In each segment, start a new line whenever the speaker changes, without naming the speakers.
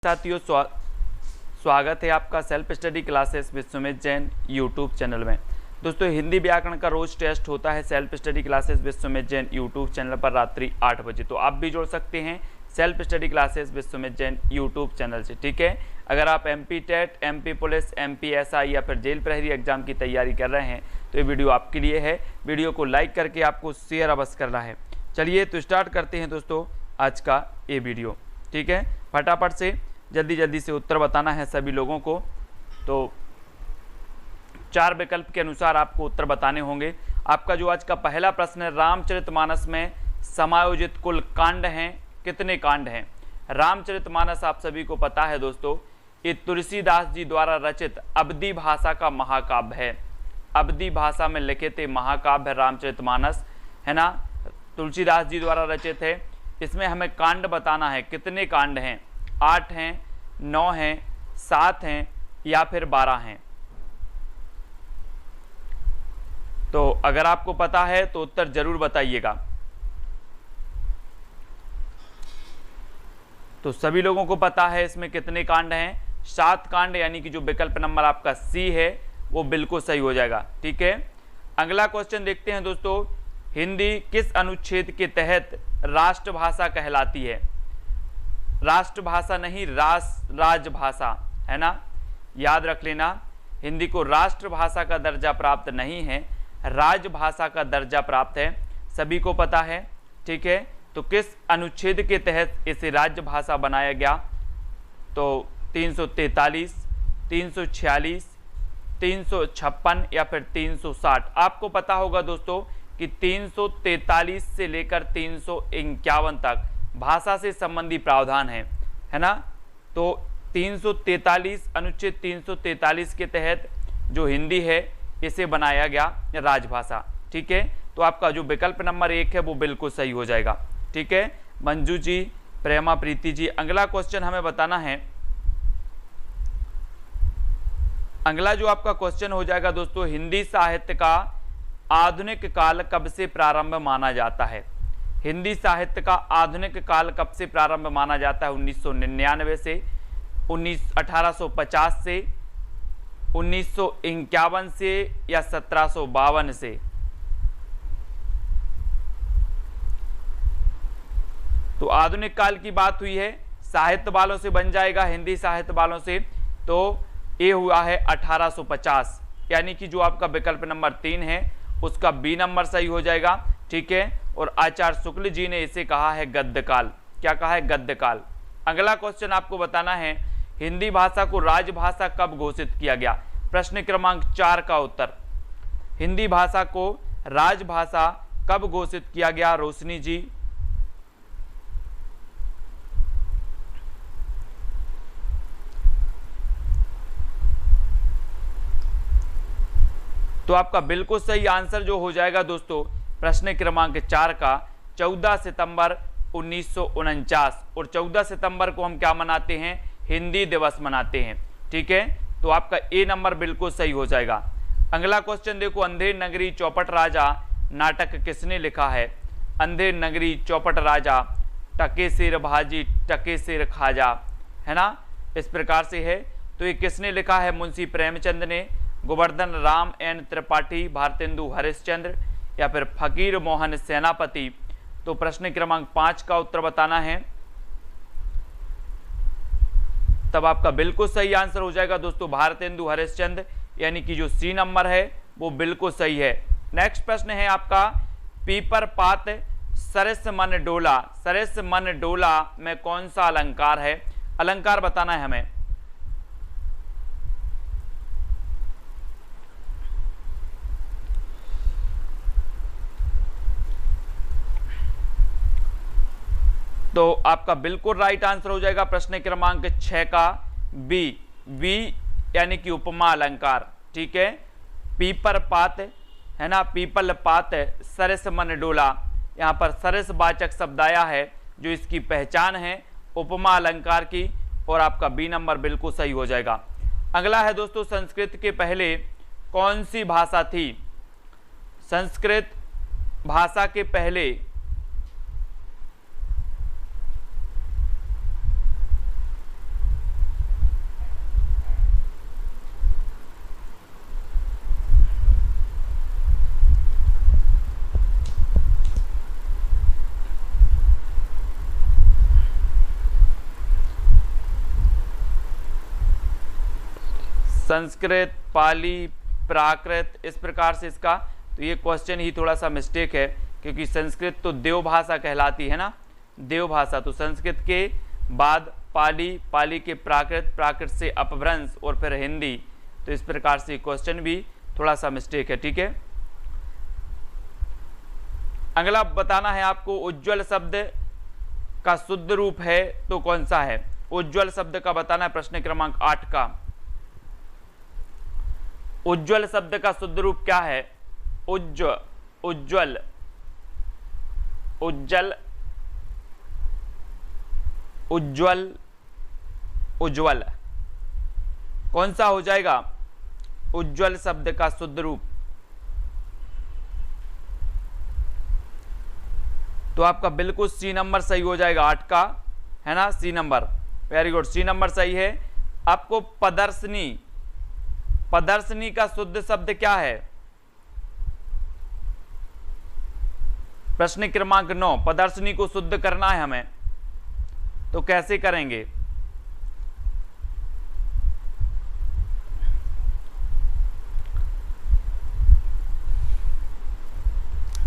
साथियों स्वागत है आपका self study classes Vishwamit Jain YouTube channel में। दोस्तों हिंदी व्याकरण का रोज टेस्ट होता है self study classes Vishwamit Jain YouTube channel पर रात्रि 8 बजे। तो आप भी जुड़ सकते हैं self study classes Vishwamit Jain YouTube channel से, ठीक है। अगर आप MP TET, MP police, MP SI या फिर जेल प्रहरी एग्जाम की तैयारी कर रहे हैं तो ये वीडियो आपके लिए है। वीडियो को लाइक करके आपको शेयर अवश्य करना है। चलिए तो स्टार्ट करते हैं दोस्तों आज का ये वीडियो, ठीक है। फटाफट से जल्दी से उत्तर बताना है सभी लोगों को। तो 4 विकल्प के अनुसार आपको उत्तर बताने होंगे। आपका जो आज का पहला प्रश्न है, रामचरितमानस में समायोजित कुल कांड हैं, कितने कांड हैं? रामचरितमानस आप सभी को पता है दोस्तों, ये तुलसीदास जी द्वारा रचित अवधी भाषा का महाकाव्य है। अवधी भाषा में लिखित महाकाव्य है रामचरितमानस, है ना। तुलसीदास जी द्वारा रचित है। इसमें हमें कांड बताना है, कितने कांड हैं? 8 हैं, 9 हैं, 7 हैं या फिर 12 हैं। तो अगर आपको पता है तो उत्तर जरूर बताइएगा। तो सभी लोगों को पता है इसमें कितने कांड हैं? 7 कांड, यानी कि जो विकल्प नंबर आपका C है वो बिल्कुल सही हो जाएगा, ठीक है। अगला क्वेश्चन देखते हैं दोस्तों, हिंदी किस अनुच्छेद के तहत राष्ट्रभाषा कहलाती है? राष्ट्रभाषा नहीं, राजभाषा, है ना, याद रख लेना। हिंदी को राष्ट्रभाषा का दर्जा प्राप्त नहीं है, राजभाषा का दर्जा प्राप्त है, सभी को पता है, ठीक है। तो किस अनुच्छेद के तहत इसे राजभाषा बनाया गया? तो 343, 346, 356 या फिर 360। आपको पता होगा दोस्तों कि 343 से लेकर 351 तक भाषा से संबंधी प्रावधान है ना। तो 343 अनुच्छेद 343 के तहत जो हिंदी है इसे बनाया गया राजभाषा, ठीक है। तो आपका जो विकल्प नंबर 1 है वो बिल्कुल सही हो जाएगा, ठीक है। मंजू जी, प्रेमा प्रीति जी, अगला क्वेश्चन हमें बताना है। अगला जो आपका क्वेश्चन हो जाएगा दोस्तों, हिंदी साहित्य का आधुनिक काल कब से प्रारंभ माना जाता है? हिंदी साहित्य का आधुनिक काल कब से प्रारंभ माना जाता है? 1999 से, 1850 से, 1951 से या 1752 से? तो आधुनिक काल की बात हुई है, साहित्य वालों से बन जाएगा, हिंदी साहित्य वालों से। तो ये हुआ है 1850, यानी कि जो आपका विकल्प नंबर 3 है उसका B नंबर सही हो जाएगा, ठीक है। और आचार्य शुक्ल जी ने इसे कहा है गद्यकाल। क्या कहा है? गद्यकाल। अगला क्वेश्चन आपको बताना है, हिंदी भाषा को राजभाषा कब घोषित किया गया? प्रश्न क्रमांक 4 का उत्तर, हिंदी भाषा को राजभाषा कब घोषित किया गया? रोशनी जी, तो आपका बिल्कुल सही आंसर जो हो जाएगा दोस्तों प्रश्न क्रमांक 4 का 14 सितंबर 1949। और 14 सितंबर को हम क्या मनाते हैं? हिंदी दिवस मनाते हैं, ठीक है। तो आपका A नंबर बिल्कुल सही हो जाएगा। अगला क्वेश्चन देखो, अंधेर नगरी चौपट राजा नाटक किसने लिखा है? अंधेर नगरी चौपट राजा, टके सिर भाजी टके सिर खाजा, है ना, इस प्रकार से है। तो ये किसने लिखा है? मुंशी प्रेमचंद ने, गोवर्धन राम एन त्रिपाठी, भारतेंदु हरिश्चंद्र या फिर फकीर मोहन सेनापति? तो प्रश्न क्रमांक 5 का उत्तर बताना है, तब आपका बिल्कुल सही आंसर हो जाएगा दोस्तों भारतेंदु हरिश्चंद्र, यानी कि जो C नंबर है वो बिल्कुल सही है। नेक्स्ट प्रश्न है आपका, पीपर पात सरस मन डोला, सरस मन डोला में कौन सा अलंकार है? अलंकार बताना है हमें। तो आपका बिल्कुल राइट आंसर हो जाएगा प्रश्न क्रमांक 6 का बी यानी कि उपमा अलंकार, ठीक है। पीपर पात, है ना, पीपल पात सरस मन डोला, यहाँ पर सरस वाचक शब्द आया है जो इसकी पहचान है उपमा अलंकार की, और आपका B नंबर बिल्कुल सही हो जाएगा। अगला है दोस्तों, संस्कृत के पहले कौन सी भाषा थी? संस्कृत भाषा के पहले संस्कृत, पाली, प्राकृत, इस प्रकार से इसका, तो ये क्वेश्चन ही थोड़ा सा मिस्टेक है, क्योंकि संस्कृत तो देव भाषा कहलाती है ना, देव भाषा। तो संस्कृत के बाद पाली, पाली के प्राकृत, प्राकृत से अपभ्रंश और फिर हिंदी। तो इस प्रकार से क्वेश्चन भी थोड़ा सा मिस्टेक है, ठीक है। अगला बताना है आपको, उज्ज्वल शब्द का शुद्ध रूप है तो कौन सा है। उज्ज्वल शब्द का बताना है, प्रश्न क्रमांक 8 का। उज्ज्वल शब्द का शुद्ध रूप क्या है। उज्ज्वल, उज्ज्वल, उज्ज्वल, उज्ज्वल, कौन सा हो जाएगा उज्ज्वल शब्द का शुद्ध रूप। तो आपका बिल्कुल सी नंबर सही हो जाएगा, 8 का है ना, C number. Very good, C number सही है। आपको प्रदर्शनी, प्रदर्शनी का शुद्ध शब्द क्या है। प्रश्न क्रमांक 9, प्रदर्शनी को शुद्ध करना है हमें, तो कैसे करेंगे।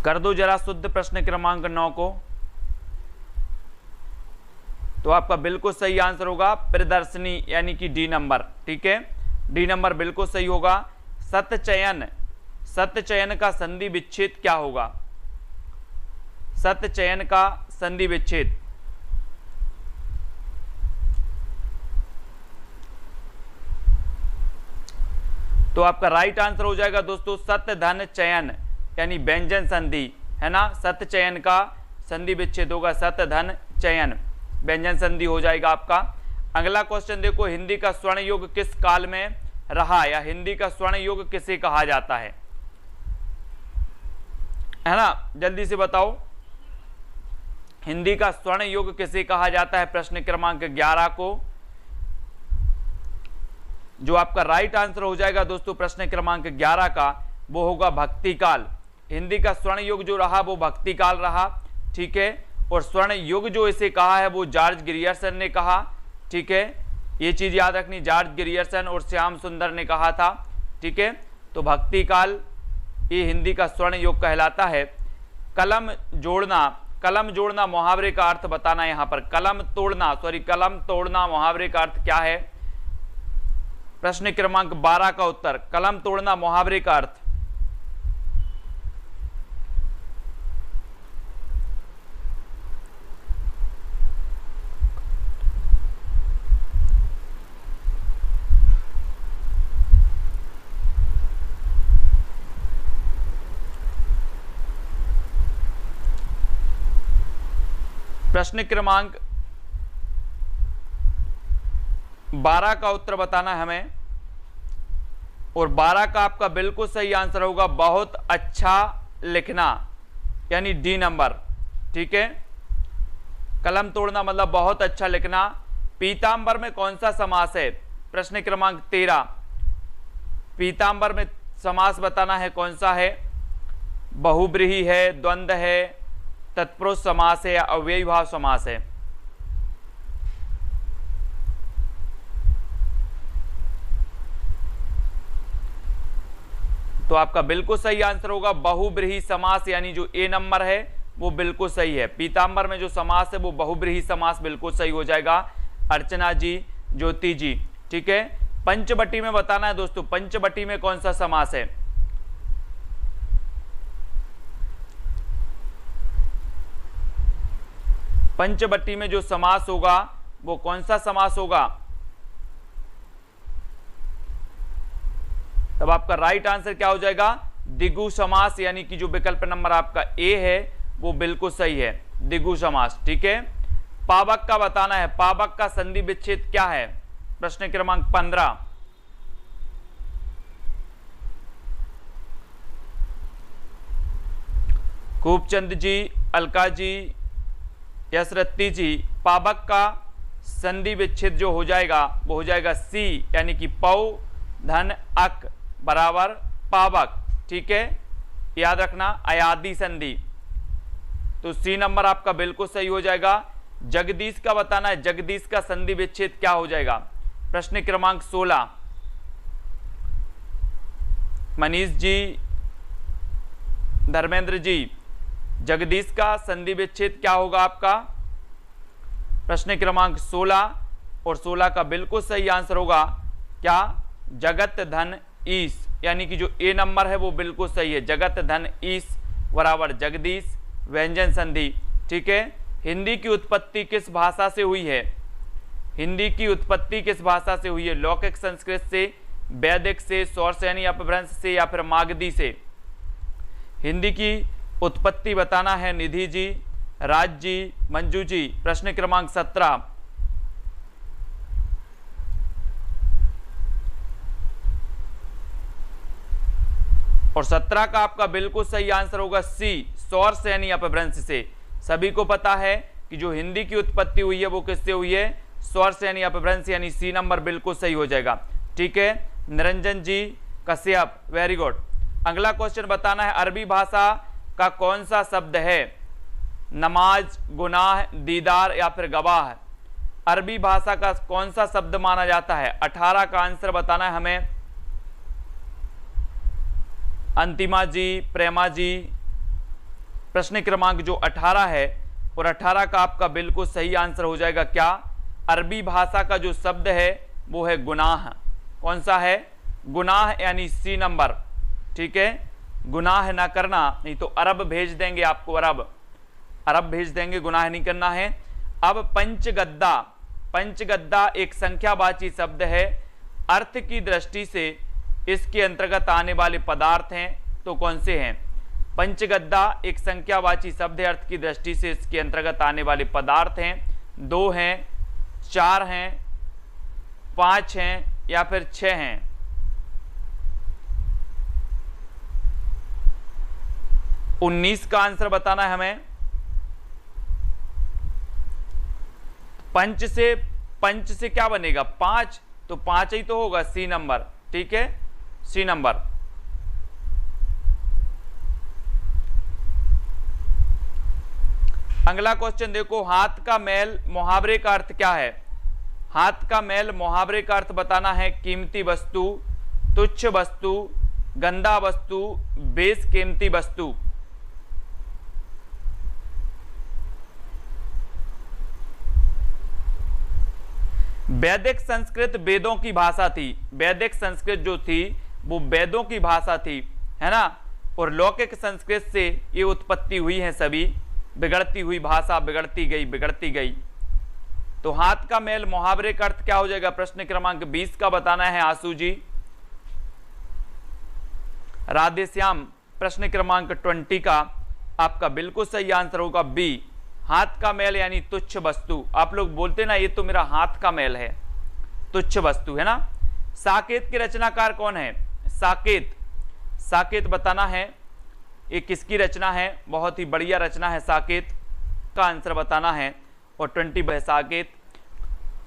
कर दो जरा शुद्ध प्रश्न क्रमांक 9 को। तो आपका बिल्कुल सही आंसर होगा प्रदर्शनी, यानी कि डी नंबर, ठीक है, डी नंबर बिल्कुल सही होगा। सतचयन, सतचयन का संधि विच्छेद क्या होगा। सतचयन का संधि विच्छेद, तो आपका राइट आंसर हो जाएगा दोस्तों सत धन चयन, यानी व्यंजन संधि, है ना। सत चयन का संधि विच्छेद होगा सत धन चयन, व्यंजन संधि हो जाएगा आपका। अगला क्वेश्चन देखो, हिंदी का स्वर्ण युग किस काल में रहा, या हिंदी का स्वर्ण युग किसे कहा जाता है ना, जल्दी से बताओ। हिंदी का स्वर्ण युग किसे कहा जाता है, प्रश्न क्रमांक 11 को। जो आपका राइट आंसर हो जाएगा दोस्तों प्रश्न क्रमांक 11 का, वो होगा भक्ति काल। हिंदी का स्वर्ण युग जो रहा वो भक्ति काल रहा, ठीक है। और स्वर्ण युग जो इसे कहा है वो जॉर्ज ग्रियर्सन ने कहा, ठीक है, ये चीज याद रखनी, जॉर्ज ग्रियर्सन और श्याम सुंदर ने कहा था, ठीक है। तो भक्ति काल ये हिंदी का स्वर्ण युग कहलाता है। कलम जोड़ना, कलम जोड़ना मुहावरे का अर्थ बताना है यहाँ पर। कलम तोड़ना, सॉरी, कलम तोड़ना मुहावरे का अर्थ क्या है। प्रश्न क्रमांक 12 का उत्तर, कलम तोड़ना मुहावरे का अर्थ। प्रश्न क्रमांक 12 का उत्तर बताना है हमें, और 12 का आपका बिल्कुल सही आंसर होगा बहुत अच्छा लिखना, यानी डी नंबर, ठीक है। कलम तोड़ना मतलब बहुत अच्छा लिखना। पीतांबर में कौन सा समास है, प्रश्न क्रमांक 13। पीतांबर में समास बताना है कौन सा है। बहुब्रीहि है, द्वंद्व है, तत्पुरुष समास है, या अव्ययी भाव समास है। तो आपका बिल्कुल सही आंसर होगा बहुब्रीहि समास, यानी जो ए नंबर है वो बिल्कुल सही है। पीतांबर में जो समास है वो बहुब्रीहि समास बिल्कुल सही हो जाएगा। अर्चना जी, ज्योति जी, ठीक है। पंचवटी में बताना है दोस्तों, पंचवटी में कौन सा समास है। पंचवटी में जो समास होगा वो कौन सा समास होगा। तब आपका राइट आंसर क्या हो जाएगा, द्विगु समास, यानी कि जो विकल्प नंबर आपका ए है वो बिल्कुल सही है, द्विगु समास, ठीक है। पावक का बताना है, पावक का संधि विच्छेद क्या है, प्रश्न क्रमांक 15। खूबचंद जी, अलका जी, यशरत्ती जी, पावक का संधि विच्छेद जो हो जाएगा वो हो जाएगा सी, यानी कि पौ धन अक बराबर पावक, ठीक है, याद रखना, अयादी संधि। तो सी नंबर आपका बिल्कुल सही हो जाएगा। जगदीश का बताना है, जगदीश का संधि विच्छेद क्या हो जाएगा, प्रश्न क्रमांक 16। मनीष जी, धर्मेंद्र जी, जगदीश का संधि विच्छेद क्या होगा आपका? प्रश्न क्रमांक 16 और 16 का बिल्कुल सही आंसर होगा क्या? जगत धन ईश, यानी कि जो ए नंबर है वो बिल्कुल सही है। जगत धन ईश बराबर जगदीश, व्यंजन संधि। ठीक है। हिंदी की उत्पत्ति किस भाषा से हुई है? हिंदी की उत्पत्ति किस भाषा से हुई है? लौकिक संस्कृत से, वैदिक से, सौरसेनी अपभ्रंश से या फिर मागधी से? हिंदी की उत्पत्ति बताना है निधि जी, राज जी, मंजू जी। प्रश्न क्रमांक 17 और 17 का आपका बिल्कुल सही आंसर होगा सी, सौरसेनी अपभ्रंश से। सभी को पता है कि जो हिंदी की उत्पत्ति हुई है वो किससे हुई है? सौरसेनी अपभ्रंश, यानी सी नंबर बिल्कुल सही हो जाएगा। ठीक है। निरंजन जी, कश्यप, वेरी गुड। अगला क्वेश्चन बताना है अरबी भाषा का कौन सा शब्द है? नमाज, गुनाह, दीदार या फिर गवाह? अरबी भाषा का कौन सा शब्द माना जाता है? 18 का आंसर बताना है हमें। अंतिमा जी, प्रेमा जी, प्रश्न क्रमांक जो 18 है और 18 का आपका बिल्कुल सही आंसर हो जाएगा क्या? अरबी भाषा का जो शब्द है वो है गुनाह। कौन सा है? गुनाह, यानी सी नंबर। ठीक है। गुनाह ना करना, नहीं तो अरब भेज देंगे आपको, अरब भेज देंगे, गुनाह नहीं करना है। अब पंचगद्दा, पंचगद्दा एक संख्यावाची शब्द है। अर्थ की दृष्टि से इसके अंतर्गत आने वाले पदार्थ हैं तो कौन से हैं? पंचगद्दा एक संख्यावाची शब्द है। अर्थ की दृष्टि से इसके अंतर्गत आने वाले पदार्थ हैं, 2 हैं, 4 हैं, 5 हैं या फिर 6 हैं? उन्नीस का आंसर बताना है हमें। पंच से क्या बनेगा? 5, तो 5 ही तो होगा, सी नंबर। ठीक है, सी नंबर। अगला क्वेश्चन देखो, हाथ का मैल मुहावरे का अर्थ क्या है? हाथ का मैल मुहावरे का अर्थ बताना है कीमती वस्तु, तुच्छ वस्तु, गंदा वस्तु, बेशकीमती वस्तु। वैदिक संस्कृत वेदों की भाषा थी। वैदिक संस्कृत जो थी वो वेदों की भाषा थी, है ना। और लौकिक संस्कृत से ये उत्पत्ति हुई है सभी, बिगड़ती हुई भाषा, बिगड़ती गई। तो हाथ का मैल मुहावरे का अर्थ क्या हो जाएगा? प्रश्न क्रमांक 20 का बताना है आशु जी। राधेश्याम, प्रश्न क्रमांक 20 का आपका बिल्कुल सही आंसर होगा बी, हाथ का मैल यानी तुच्छ वस्तु। आप लोग बोलते ना ये तो मेरा हाथ का मैल है, तुच्छ वस्तु, है ना। साकेत के रचनाकार कौन है? साकेत बताना है ये किसकी रचना है? बहुत ही बढ़िया रचना है साकेत, का आंसर बताना है। और 20 है साकेत।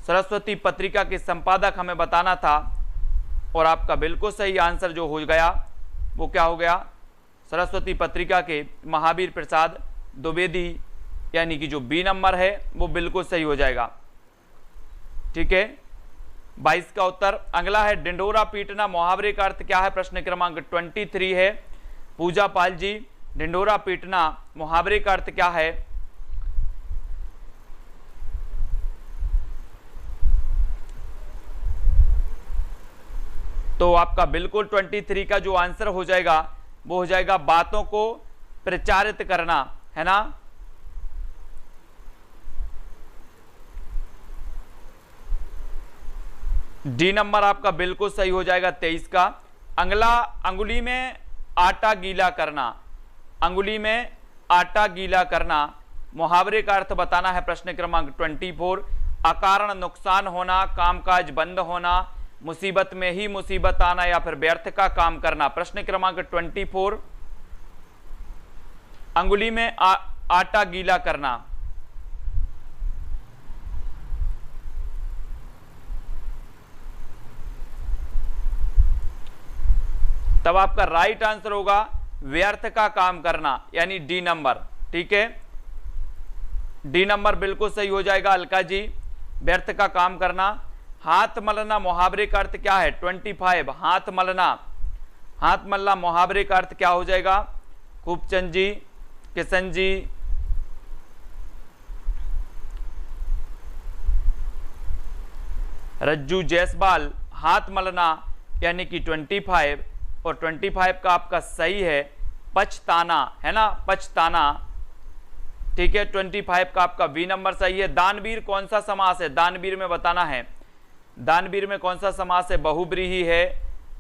सरस्वती पत्रिका के संपादक हमें बताना था और आपका बिल्कुल सही आंसर जो हो गया वो क्या हो गया? सरस्वती पत्रिका के महावीर प्रसाद द्विवेदी, यानी कि जो बी नंबर है वो बिल्कुल सही हो जाएगा। ठीक है, 22 का उत्तर। अगला है डिंडोरा पीटना मुहावरे का अर्थ क्या है? प्रश्न क्रमांक 23 है। पूजा पाल जी, डिंडोरा पीटना मुहावरे का अर्थ क्या है? तो आपका बिल्कुल 23 का जो आंसर हो जाएगा वो हो जाएगा बातों को प्रचारित करना, है ना। डी नंबर आपका बिल्कुल सही हो जाएगा 23 का। अगला, अंगुली में आटा गीला करना। अंगुली में आटा गीला करना मुहावरे का अर्थ बताना है। प्रश्न क्रमांक 24। अकारण नुकसान होना, कामकाज बंद होना, मुसीबत में ही मुसीबत आना या फिर व्यर्थ का काम करना। प्रश्न क्रमांक 24, अंगुली में आटा गीला करना। तब आपका राइट आंसर होगा व्यर्थ का काम करना, यानी डी नंबर। ठीक है, डी नंबर बिल्कुल सही हो जाएगा अलका जी, व्यर्थ का काम करना। हाथ मलना मुहावरे का अर्थ क्या है? 25, हाथ मलना। हाथ मल्ला मुहावरे का अर्थ क्या हो जाएगा? खूबचंद जी, किशन जी, रज्जू जायसवाल, हाथ मलना यानी कि 25, और 25 का आपका सही है पछताना, है ना, पछताना। ठीक है, 25 का आपका बी नंबर सही है। दानवीर कौन सा समास है? दानवीर में बताना है, दानवीर में कौन सा समास है? बहुब्रीहि है,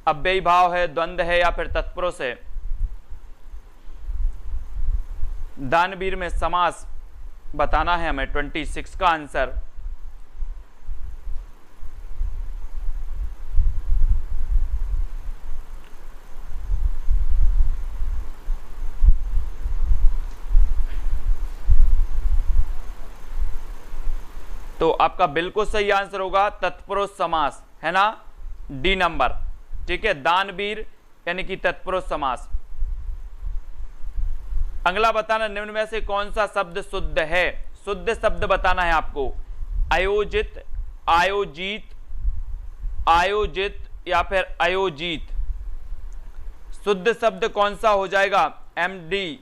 अव्ययी भाव है, द्वंद्व है, या फिर तत्पुरुष है? दानवीर में समास बताना है हमें। 26 का आंसर तो आपका बिल्कुल सही आंसर होगा तत्पुरुष समास, है ना, डी नंबर। ठीक है, दानवीर यानी कि तत्पुरुष समास। अगला बताना, निम्न में से कौन सा शब्द शुद्ध है? शुद्ध शब्द बताना है आपको। आयोजित, आयोजित, आयोजित या फिर आयोजित। शुद्ध शब्द कौन सा हो जाएगा? एमडी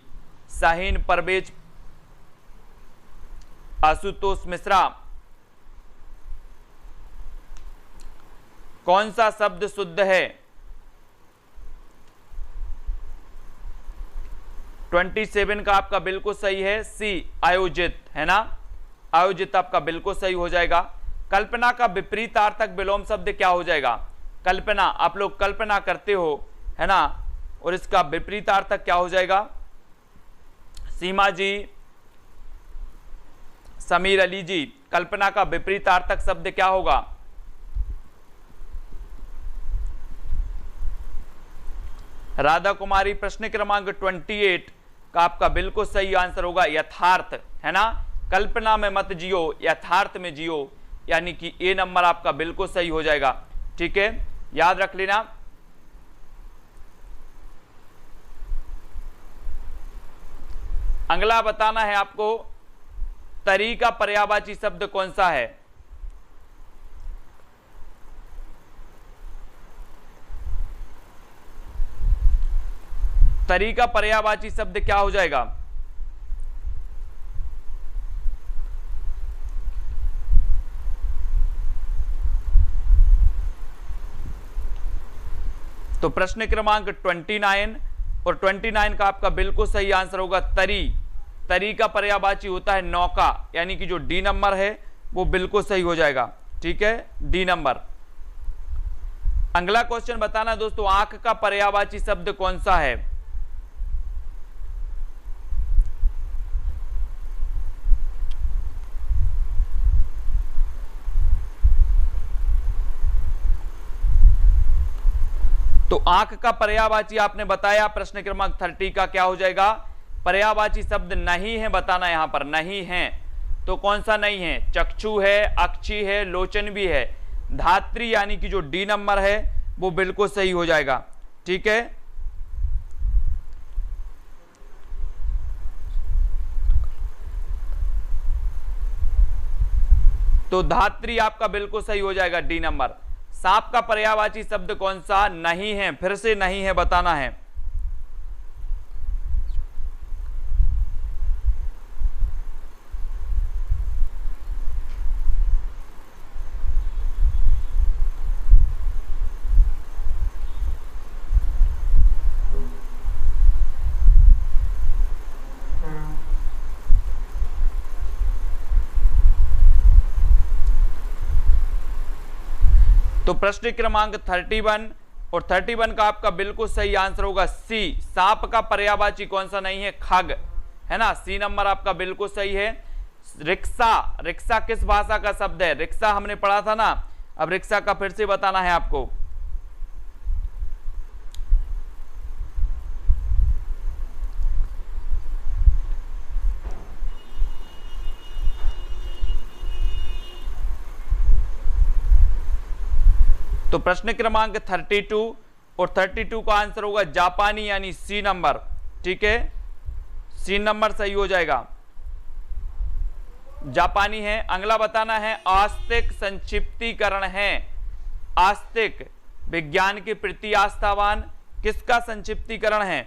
शाहीन परवेज, आशुतोष मिश्रा, कौन सा शब्द शुद्ध है? 27 का आपका बिल्कुल सही है सी, आयोजित, है ना, आयोजित आपका बिल्कुल सही हो जाएगा। कल्पना का विपरीतार्थक विलोम शब्द क्या हो जाएगा? कल्पना, आप लोग कल्पना करते हो, है ना, और इसका विपरीतार्थक क्या हो जाएगा? सीमा जी, समीर अली जी, कल्पना का विपरीतार्थक शब्द क्या होगा? राधा कुमारी, प्रश्न क्रमांक 28 का आपका बिल्कुल सही आंसर होगा यथार्थ, है ना, कल्पना में मत जियो, यथार्थ में जियो, यानी कि ए नंबर आपका बिल्कुल सही हो जाएगा। ठीक है, याद रख लेना। अगला बताना है आपको, तरी का पर्यायवाची शब्द कौन सा है? तरी का पर्यायवाची शब्द क्या हो जाएगा? तो प्रश्न क्रमांक 29 और 29 का आपका बिल्कुल सही आंसर होगा तरी। तरी का पर्यायवाची होता है नौका, यानी कि जो डी नंबर है वो बिल्कुल सही हो जाएगा। ठीक है, डी नंबर। अगला क्वेश्चन बताना दोस्तों, आंख का पर्यायवाची शब्द कौन सा है? तो आंख का पर्यायवाची आपने बताया, प्रश्न क्रमांक 30 का क्या हो जाएगा? पर्यायवाची शब्द नहीं है बताना, यहां पर नहीं है, तो कौन सा नहीं है? चक्षु है, अक्षी है, लोचन भी है, धात्री यानी कि जो डी नंबर है वो बिल्कुल सही हो जाएगा। ठीक है, तो धात्री आपका बिल्कुल सही हो जाएगा, डी नंबर। सांप का पर्यायवाची शब्द कौन सा नहीं है? फिर से नहीं है बताना है। तो प्रश्न क्रमांक 31 और 31 का आपका बिल्कुल सही आंसर होगा सी। सांप का पर्यायवाची कौन सा नहीं है? खग, है ना, सी नंबर आपका बिल्कुल सही है। रिक्शा, रिक्शा किस भाषा का शब्द है? रिक्शा हमने पढ़ा था ना, अब रिक्शा का फिर से बताना है आपको। तो प्रश्न क्रमांक 32 और 32 का आंसर होगा जापानी, यानी सी नंबर। ठीक है, सी नंबर सही हो जाएगा, जापानी है। अगला बताना है, आस्तिक संक्षिप्तीकरण है। आस्तिक विज्ञान के प्रति आस्थावान, किसका संक्षिप्तीकरण है?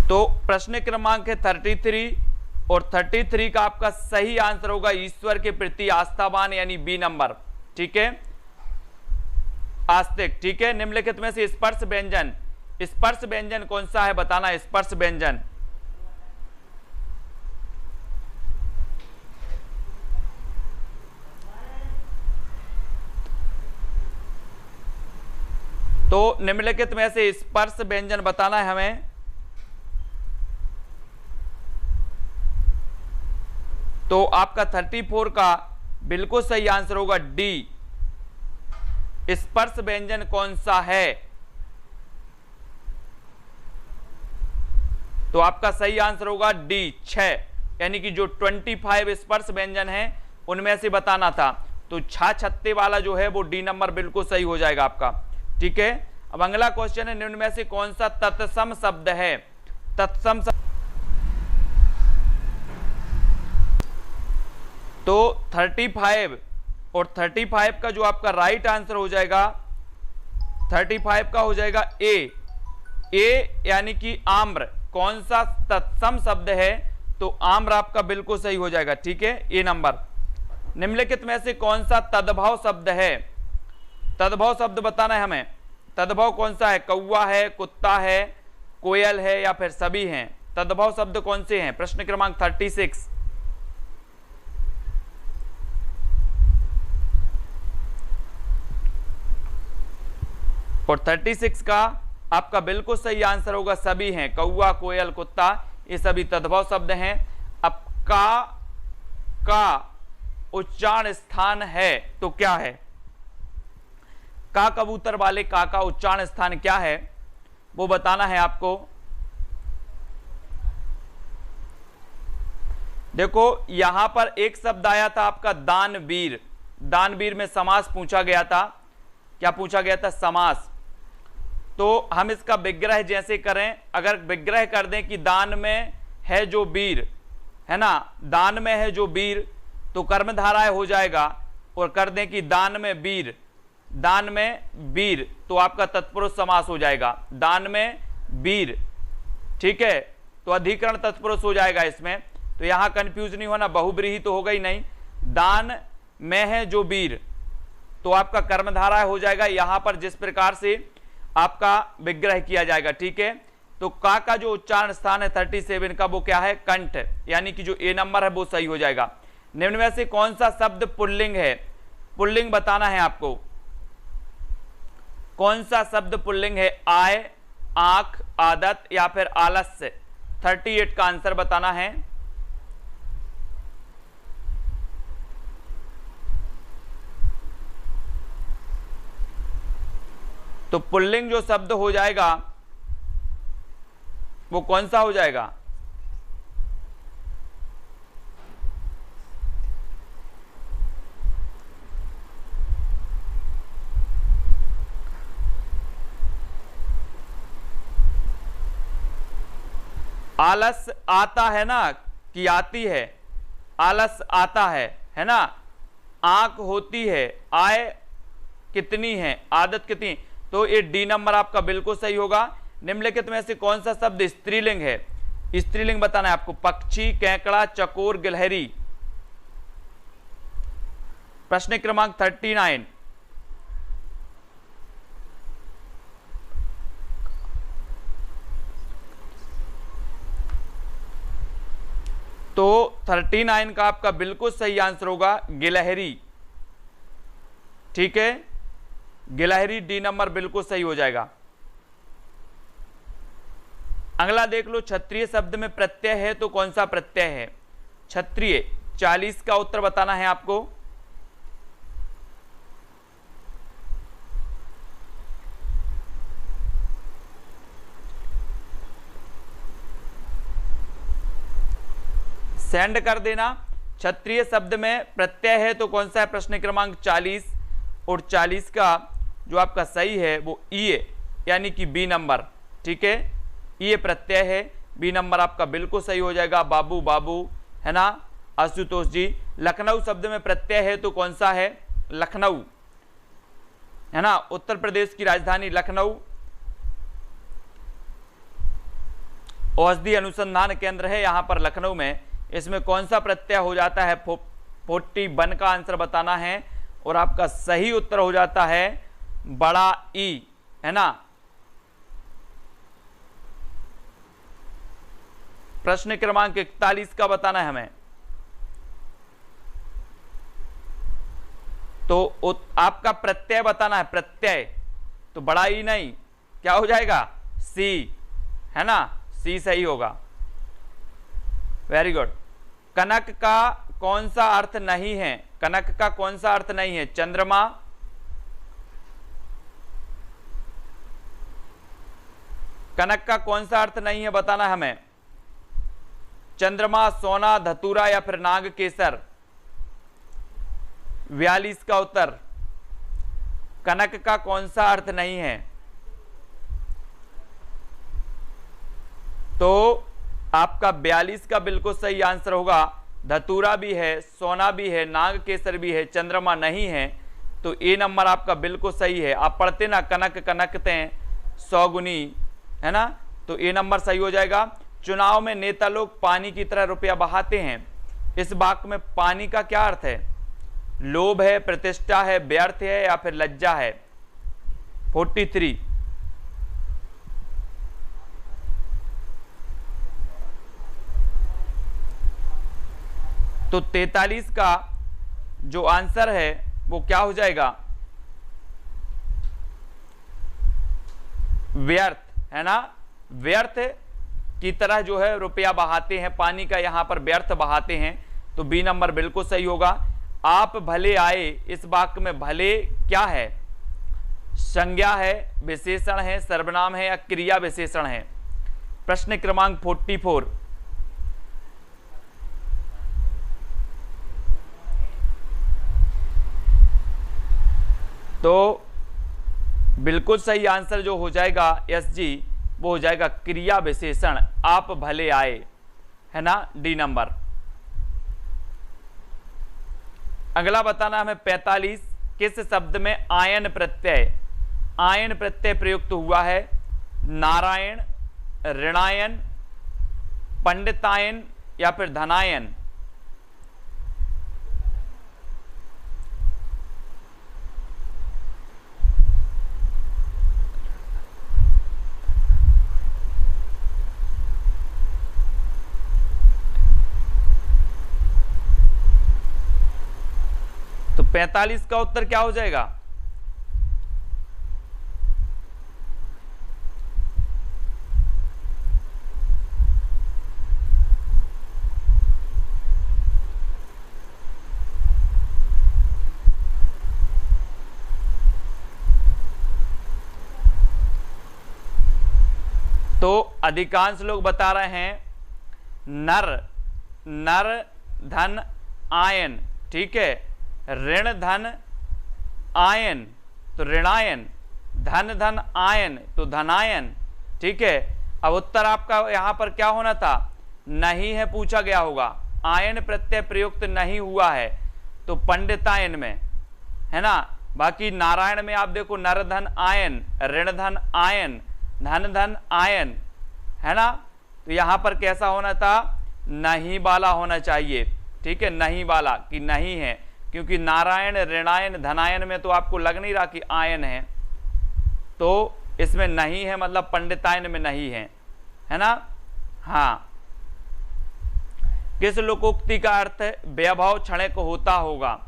तो प्रश्न क्रमांक है 33 और 33 का आपका सही आंसर होगा ईश्वर के प्रति आस्थावान, यानी बी नंबर। ठीक है, आस्तिक। ठीक है, निम्नलिखित में से स्पर्श व्यंजन कौन सा है बताना। स्पर्श व्यंजन तो निम्नलिखित में से स्पर्श व्यंजन बताना है हमें। तो आपका 34 का बिल्कुल सही आंसर होगा डी। स्पर्श व्यंजन कौन सा है? तो आपका सही आंसर होगा डी 6, यानी कि जो 25 स्पर्श व्यंजन है उनमें से बताना था। तो छा छत्ते वाला जो है वो डी नंबर बिल्कुल सही हो जाएगा आपका। ठीक है, अब अगला क्वेश्चन है, निम्न में से कौन सा तत्सम शब्द है? तत्सम शब्द तो 35 और 35 का जो आपका राइट आंसर हो जाएगा 35 का हो जाएगा ए यानी कि आम्र। कौन सा तत्सम शब्द है? तो आम्र आपका बिल्कुल सही हो जाएगा। ठीक है, ए नंबर। निम्नलिखित में से कौन सा तद्भव शब्द है? तद्भव शब्द बताना है हमें। तद्भव कौन सा है? कौवा है, कुत्ता है, कोयल है, या फिर सभी हैं? तद्भव शब्द कौन से हैं? प्रश्न क्रमांक 36। और 36 का आपका बिल्कुल सही आंसर होगा सभी हैं। कौवा, कोयल, कुत्ता, ये सभी तद्भव शब्द हैं। अब का उच्चारण स्थान है तो क्या है? का कबूतर वाले का उच्चारण स्थान क्या है वो बताना है आपको। देखो यहां पर एक शब्द आया था आपका दानवीर। दानवीर में समास पूछा गया था। क्या पूछा गया था? समास। तो हम इसका विग्रह जैसे करें, अगर विग्रह कर दें कि दान में है जो वीर, है ना, दान में है जो वीर, तो कर्मधाराय हो जाएगा। और कर दें कि दान में वीर, दान में वीर, तो आपका तत्पुरुष समास हो जाएगा। दान में वीर, ठीक है, तो अधिकरण तत्पुरुष हो जाएगा इसमें। तो यहां कंफ्यूज नहीं होना, बहुब्रीहि तो होगा ही नहीं। दान में है जो वीर, तो आपका कर्मधाराय हो जाएगा यहां पर जिस प्रकार से आपका विग्रह किया जाएगा। ठीक है, तो का जो उच्चारण स्थान है 37 का वो क्या है? कंठ, यानी कि जो ए नंबर है वो सही हो जाएगा। निम्न में से कौन सा शब्द पुल्लिंग है? पुल्लिंग बताना है आपको। कौन सा शब्द पुल्लिंग है? आय, आंख, आदत, या फिर आलस्य? 38 का आंसर बताना है। तो पुल्लिंग जो शब्द हो जाएगा वो कौन सा हो जाएगा? आलस आता है ना कि आती है? आलस आता है ना। आंख होती है, आय कितनी है, आदत कितनी, तो ये डी नंबर आपका बिल्कुल सही होगा। निम्नलिखित में से कौन सा शब्द स्त्रीलिंग है? स्त्रीलिंग बताना है आपको। पक्षी, केकड़ा, चकोर, गिलहरी? प्रश्न क्रमांक 39। तो 39 का आपका बिल्कुल सही आंसर होगा गिलहरी। ठीक है, गिलहरी डी नंबर बिल्कुल सही हो जाएगा। अगला देख लो, क्षत्रिय शब्द में प्रत्यय है तो कौन सा प्रत्यय है? क्षत्रिय 40 का उत्तर बताना है आपको। सेंड कर देना। क्षत्रिय शब्द में प्रत्यय है तो कौन सा है? प्रश्न क्रमांक 40। और 40 का जो आपका सही है वो ई है, यानी कि बी नंबर। ठीक है, ये प्रत्यय है। बी नंबर आपका बिल्कुल सही हो जाएगा। बाबू बाबू, है ना आशुतोष जी। लखनऊ शब्द में प्रत्यय है तो कौन सा है? लखनऊ, है ना, उत्तर प्रदेश की राजधानी लखनऊ औषधि अनुसंधान केंद्र है यहाँ पर लखनऊ में। इसमें कौन सा प्रत्यय हो जाता है? 41 का आंसर बताना है और आपका सही उत्तर हो जाता है बड़ा ई, है ना। प्रश्न क्रमांक 41 का बताना है हमें। तो आपका प्रत्यय बताना है, प्रत्यय। तो बड़ा ई नहीं, क्या हो जाएगा? सी, है ना, सी सही होगा। Very good. कनक का कौन सा अर्थ नहीं है? कनक का कौन सा अर्थ नहीं है? चंद्रमा, कनक का कौन सा अर्थ नहीं है बताना हमें। चंद्रमा, सोना, धतूरा या फिर नाग केसर। 42 का उत्तर। कनक का कौन सा अर्थ नहीं है? तो आपका 42 का बिल्कुल सही आंसर होगा। धतूरा भी है, सोना भी है, नाग केसर भी है, चंद्रमा नहीं है। तो ए नंबर आपका बिल्कुल सही है। आप पढ़ते ना, कनक कनकते 100 गुनी, है ना, तो ए नंबर सही हो जाएगा। चुनाव में नेता लोग पानी की तरह रुपया बहाते हैं। इस वाक्य में पानी का क्या अर्थ है? लोभ है, प्रतिष्ठा है, व्यर्थ है या फिर लज्जा है? 43। तो 43 का जो आंसर है वो क्या हो जाएगा? व्यर्थ, है ना, व्यर्थ की तरह जो है रुपया बहाते हैं, पानी का यहां पर व्यर्थ बहाते हैं। तो बी नंबर बिल्कुल सही होगा। आप भले आए, इस वाक्य में भले क्या है? संज्ञा है, विशेषण है, सर्वनाम है या क्रिया विशेषण है? प्रश्न क्रमांक 44। तो बिल्कुल सही आंसर जो हो जाएगा एस जी, वो हो जाएगा क्रिया विशेषण। आप भले आए, है ना, डी नंबर। अगला बताना हमें 45। किस शब्द में आयन प्रत्यय प्रयुक्त हुआ है? नारायण, ऋणायन, पंडितायन या फिर धनायन? तो 45 का उत्तर क्या हो जाएगा? तो अधिकांश लोग बता रहे हैं नर धन आयन, ठीक है। ऋण धन आयन तो ऋणायन, धन आयन तो धनायन, ठीक है। अब उत्तर आपका यहां पर क्या होना था? नहीं है, पूछा गया होगा। आयन प्रत्यय प्रयुक्त नहीं हुआ है तो पंडितायन में, है ना। बाकी नारायण में आप देखो नर धन आयन, ऋण धन आयन, धन आयन, है ना। तो यहां पर कैसा होना था? नहीं वाला होना चाहिए, ठीक है, नहीं वाला कि नहीं है, क्योंकि नारायण, ऋणायन, धनायन में तो आपको लग नहीं रहा कि आयन है, तो इसमें नहीं है, मतलब पंडितायन में नहीं है, है ना। हाँ, किस लोकोक्ति का अर्थ वैभव क्षणिक होता होगा?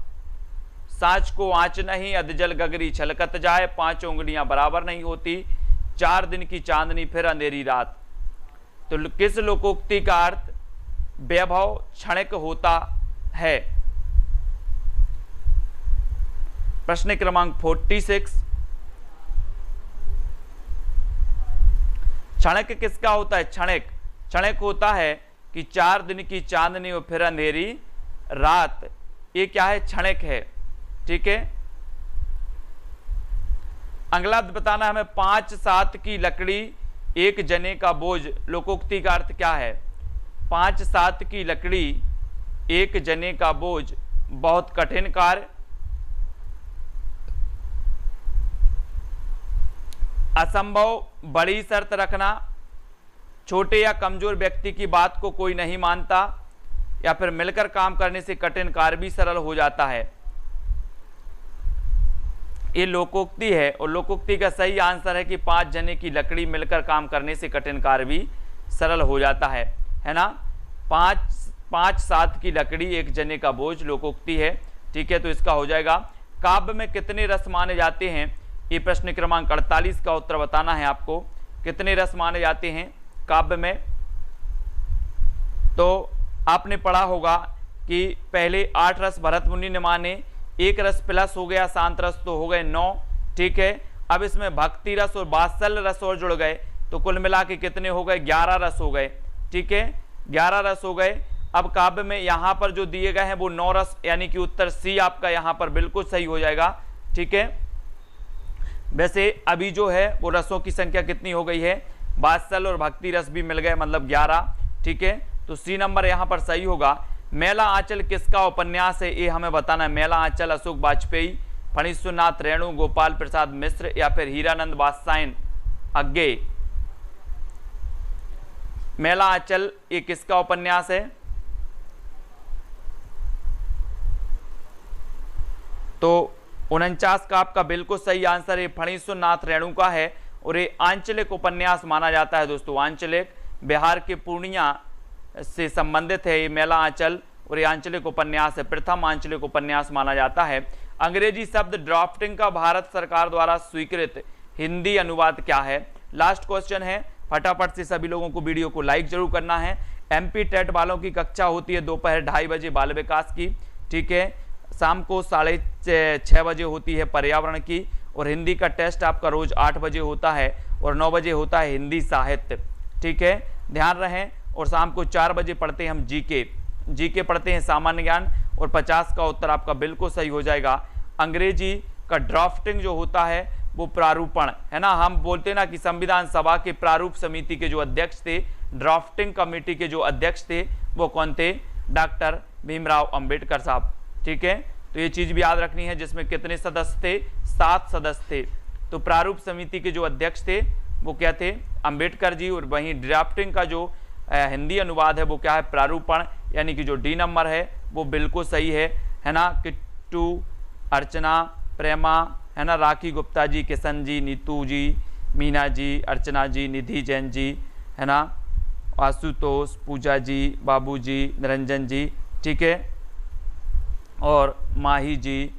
साँच को आँच नहीं, अधजल गगरी छलकत जाए, 5 उंगलियां बराबर नहीं होती, 4 दिन की चांदनी फिर अंधेरी रात। तो किस लोकोक्ति का अर्थ वैभव क्षणिक होता है? प्रश्न क्रमांक 46। क्षणिक किसका होता है? क्षणिक होता है कि 4 दिन की चांदनी और फिर अंधेरी रात, ये क्या है? क्षणिक है, ठीक है। अगला बताना हमें 5 7 की लकड़ी एक जने का बोझ लोकोक्ति का अर्थ क्या है? 5-7 की लकड़ी एक जने का बोझ बहुत कठिन कार्य, असंभव बड़ी शर्त रखना, छोटे या कमजोर व्यक्ति की बात को कोई नहीं मानता, या फिर मिलकर काम करने से कठिन कार्य भी सरल हो जाता है। ये लोकोक्ति है और लोकोक्ति का सही आंसर है कि 5 जने की लकड़ी मिलकर काम करने से कठिन कार्य भी सरल हो जाता है ना। 5-7 की लकड़ी एक जने का बोझ लोकोक्ति है। ठीक है, तो इसका हो जाएगा काव्य में कितने रस माने जाते हैं? ये प्रश्न क्रमांक 48 का उत्तर बताना है आपको। कितने रस माने जाते हैं काव्य में? तो आपने पढ़ा होगा कि पहले 8 रस भरत मुनि ने माने, 1 रस प्लस हो गया शांत रस, तो हो गए 9। ठीक है, अब इसमें भक्ति रस और वात्सल्य रस और जुड़ गए, तो कुल मिला के कितने हो गए? 11 रस हो गए। ठीक है, 11 रस हो गए। अब काव्य में यहाँ पर जो दिए गए हैं वो 9 रस, यानी कि उत्तर सी आपका यहाँ पर बिल्कुल सही हो जाएगा। ठीक है, वैसे अभी जो है वो रसों की संख्या कितनी हो गई है? वात्सल्य और भक्ति रस भी मिल गए, मतलब 11। ठीक है, तो सी नंबर यहाँ पर सही होगा। मेला आंचल किसका उपन्यास है? ये हमें बताना है। मेला आंचल अशोक वाजपेयी, फणीश्वरनाथ रेणु, गोपाल प्रसाद मिश्र या फिर हीरानंद वात्सायन अज्ञे। मेला आंचल ये किसका उपन्यास है? तो 49 का आपका बिल्कुल सही आंसर है फणीश्वरनाथ रेणु का है और ये आंचलिक उपन्यास माना जाता है दोस्तों। आंचलिक बिहार के पूर्णिया से संबंधित है ये मेला आंचल और ये आंचलिक उपन्यास है, प्रथम आंचलिक उपन्यास माना जाता है। अंग्रेजी शब्द ड्राफ्टिंग का भारत सरकार द्वारा स्वीकृत हिंदी अनुवाद क्या है? लास्ट क्वेश्चन है, फटाफट से सभी लोगों को वीडियो को लाइक जरूर करना है। एमपी टेट वालों की कक्षा होती है दोपहर 2:30 बजे बाल विकास की। ठीक है, शाम को 6:30 बजे होती है पर्यावरण की, और हिंदी का टेस्ट आपका रोज 8 बजे होता है और 9 बजे होता है हिंदी साहित्य। ठीक है, ध्यान रहें। और शाम को 4 बजे पढ़ते हैं हम जीके पढ़ते हैं, सामान्य ज्ञान, और 50 का उत्तर आपका बिल्कुल सही हो जाएगा। अंग्रेजी का ड्राफ्टिंग जो होता है वो प्रारूपण है ना। हम बोलते हैं ना कि संविधान सभा के प्रारूप समिति के जो अध्यक्ष थे, ड्राफ्टिंग कमेटी के जो अध्यक्ष थे, वो कौन थे? डॉक्टर भीमराव अंबेडकर साहब। ठीक है, तो ये चीज भी याद रखनी है। जिसमें कितने सदस्य थे? 7 सदस्य थे। तो प्रारूप समिति के जो अध्यक्ष थे वो क्या थे? अंबेडकर जी। और वहीं ड्राफ्टिंग का जो हिंदी अनुवाद है वो क्या है? प्रारूपण, यानी कि जो डी नंबर है वो बिल्कुल सही है ना। किट्टू, अर्चना, प्रेमा, है ना, राखी गुप्ता जी, किशन जी, नीतू जी, मीना जी, अर्चना जी, निधि जैन जी, है ना, आशुतोष, पूजा जी, बाबू जी, निरंजन जी। ठीक है, और माही जी।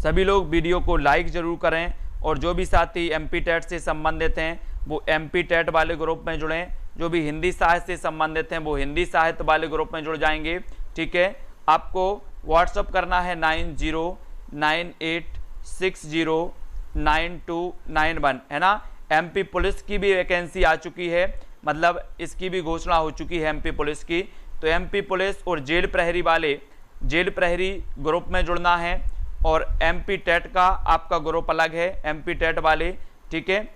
सभी लोग वीडियो को लाइक जरूर करें और जो भी साथी एमपी टेट से संबंधित हैं वो एमपी टेट वाले ग्रुप में जुड़ें। जो भी हिंदी साहित्य से संबंधित हैं वो हिंदी साहित्य वाले ग्रुप में जुड़ जाएंगे। ठीक है, आपको व्हाट्सअप करना है 9098609291, है ना। एमपी पुलिस की भी वैकेंसी आ चुकी है, मतलब इसकी भी घोषणा हो चुकी है एमपी पुलिस की। तो एमपी पुलिस और जेल प्रहरी वाले जेल प्रहरी ग्रुप में जुड़ना है, और एमपी टेट का आपका ग्रुप अलग है, एमपी टेट वाले। ठीक है,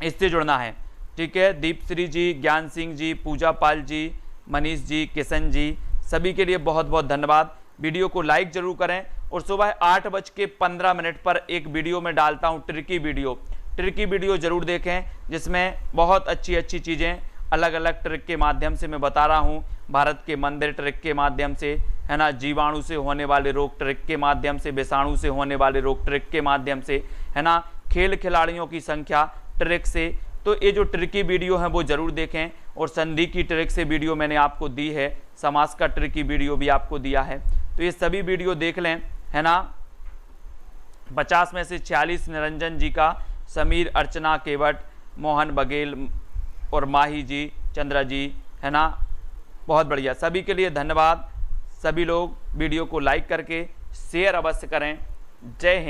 इससे जुड़ना है। ठीक है, दीपश्री जी, ज्ञान सिंह जी, पूजा पाल जी, मनीष जी, किशन जी, सभी के लिए बहुत बहुत धन्यवाद। वीडियो को लाइक जरूर करें और सुबह 8:15 पर एक वीडियो में डालता हूं ट्रिकी वीडियो जरूर देखें, जिसमें बहुत अच्छी चीज़ें अलग अलग ट्रिक के माध्यम से मैं बता रहा हूं। भारत के मंदिर ट्रिक के माध्यम से, है ना, जीवाणु से होने वाले रोग ट्रिक के माध्यम से, विषाणु से होने वाले रोग ट्रिक के माध्यम से, है ना, खेल खिलाड़ियों की संख्या ट्रिक से। तो ये जो ट्रिकी वीडियो है वो जरूर देखें। और संधि की ट्रिक से वीडियो मैंने आपको दी है, समास का ट्रिकी वीडियो भी आपको दिया है, तो ये सभी वीडियो देख लें, है ना। 50 में से 46 निरंजन जी का, समीर, अर्चना केवट, मोहन बघेल और माही जी, चंद्रा जी, है ना, बहुत बढ़िया। सभी के लिए धन्यवाद। सभी लोग वीडियो को लाइक करके शेयर अवश्य करें। जय हिंद।